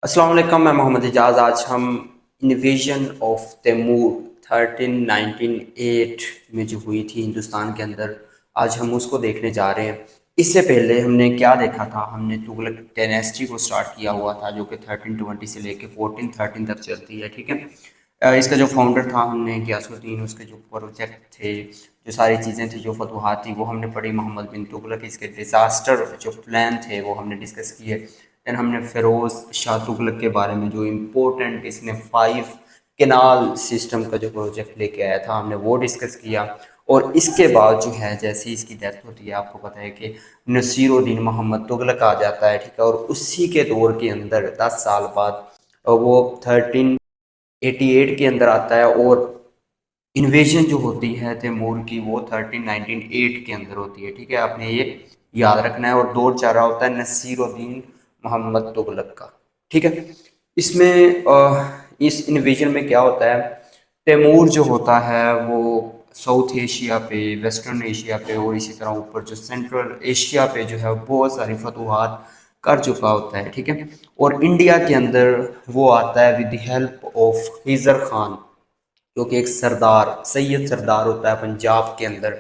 अस्सलाम वालेकुम, मैं मोहम्मद इजाज़। आज हम इन्वेजन ऑफ तैमूर 1398 में जो हुई थी हिंदुस्तान के अंदर, आज हम उसको देखने जा रहे हैं। इससे पहले हमने क्या देखा था? हमने तुगलक डायनेस्टी को स्टार्ट किया हुआ था, जो कि 1320 से लेके 1413 तक चलती है। ठीक है। इसका जो फाउंडर था हमने गियासुद्दीन, उसके जो प्रोजेक्ट थे, जो सारी चीज़ें थी, जो फतवाहत थी, वो हमने पढ़ी। मोहम्मद बिन तुगलक, इसके डिज़ास्टर जो प्लान थे वो हमने डिस्कस किए। दैन हमने फ़िरोज़ शाह तुगलक के बारे में, जो इम्पोर्टेंट इसने 5 केनाल सिस्टम का जो प्रोजेक्ट लेके आया था, हमने वो डिस्कस किया। और इसके बाद जो है, जैसे ही इसकी डेथ होती है, आपको पता है कि नसीरुद्दीन मोहम्मद तुगलक आ जाता है। ठीक है। और उसी के दौर के अंदर 10 साल बाद वो 1388 के अंदर आता है। और इन्वेजन जो होती है तैमूर की, वो 1398 के अंदर होती है। ठीक है, आपने ये याद रखना है। और दौर चल रहा होता है नसीरुद्दीन मोहम्मद तुगलक का। ठीक है। इसमें इस इन्वेजन में क्या होता है? तैमूर जो होता है वो साउथ एशिया पे, वेस्टर्न एशिया पे, और इसी तरह ऊपर जो सेंट्रल एशिया पे जो है बहुत सारी फतवाहत कर चुका होता है। ठीक है। और इंडिया के अंदर वो आता है with the help of Khizar Khan, जो कि एक सरदार, सैयद सरदार होता है पंजाब के अंदर।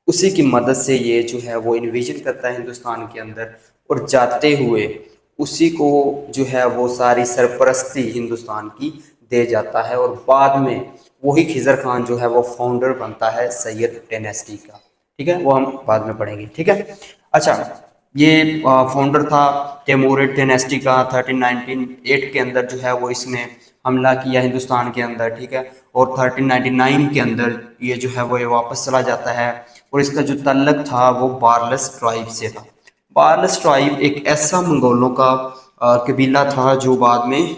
उसी की मदद से ये जो है वो इन्वेजन करता है हिंदुस्तान के अंदर। और जाते हुए उसी को जो है वो सारी सरपरस्ती हिंदुस्तान की दे जाता है। और बाद में वही खिज़र खान जो है वो फाउंडर बनता है सैयद डायनेस्टी का। ठीक है, वो हम बाद में पढ़ेंगे। ठीक है। अच्छा, ये फाउंडर था तैमूरिड डायनेस्टी का। 1398 के अंदर जो है वो इसने हमला किया हिंदुस्तान के अंदर। ठीक है। और 1399 के अंदर ये जो है वो ये वापस चला जाता है। और इसका जो तल्लक था वो बारलस ट्राइब से था। बारलस ट्राइब एक ऐसा मंगोलों का कबीला था जो बाद में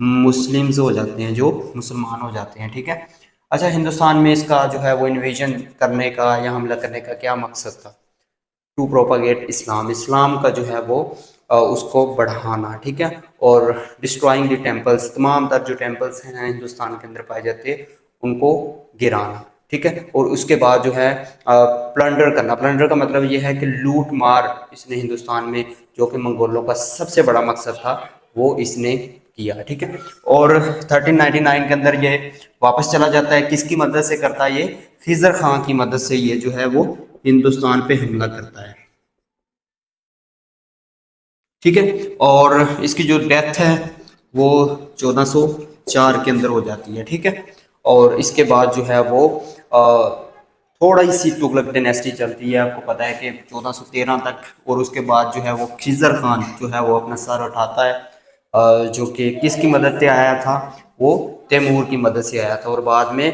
मुस्लिम्स हो जाते हैं, जो मुसलमान हो जाते हैं। ठीक है। अच्छा, हिंदुस्तान में इसका जो है वो इन्वेजन करने का या हमला करने का क्या मकसद था? टू प्रोपागेट इस्लाम, इस्लाम का जो है वो उसको बढ़ाना। ठीक है। और डिस्ट्रॉइंग द टेम्पल्स, तमाम तर जो टेम्पल्स हैं हिंदुस्तान के अंदर पाए जाते हैं, उनको गिराना। ठीक है। और उसके बाद जो है प्लंडर करना। प्लंडर का मतलब ये है कि लूट मार इसने हिंदुस्तान में, जो कि मंगोलों का सबसे बड़ा मकसद था, वो इसने किया। ठीक है। और 1399 के अंदर ये वापस चला जाता है। किसकी मदद से करता है ये? खिज़र खां की मदद से ये जो है वो हिंदुस्तान पे हमला करता है। ठीक है। और इसकी जो डेथ है वो 1404 के अंदर हो जाती है। ठीक है। और इसके बाद जो है वो थोड़ा ही सी तुगलक डायनेस्टी चलती है। आपको पता है कि 1413 तक। और उसके बाद जो है वो खिज़र खान जो है वो अपना सर उठाता है, जो कि किसकी मदद से आया था? वो तैमूर की मदद से आया था। और बाद में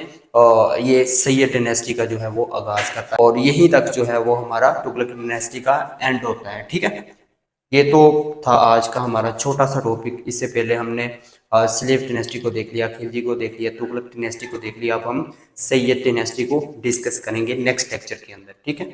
ये सैयद डायनेस्टी का जो है वो आगाज़ करता है। और यहीं तक जो है वो हमारा तुगलक डायनेस्टी का एंड होता है। ठीक है। ये तो था आज का हमारा छोटा सा टॉपिक। इससे पहले हमने स्लेव डिनेस्टी को देख लिया, खिलजी को देख लिया, तुगलक डिनेस्टी को देख लिया। अब हम सैयद डिनेस्टी को डिस्कस करेंगे नेक्स्ट लेक्चर के अंदर। ठीक है।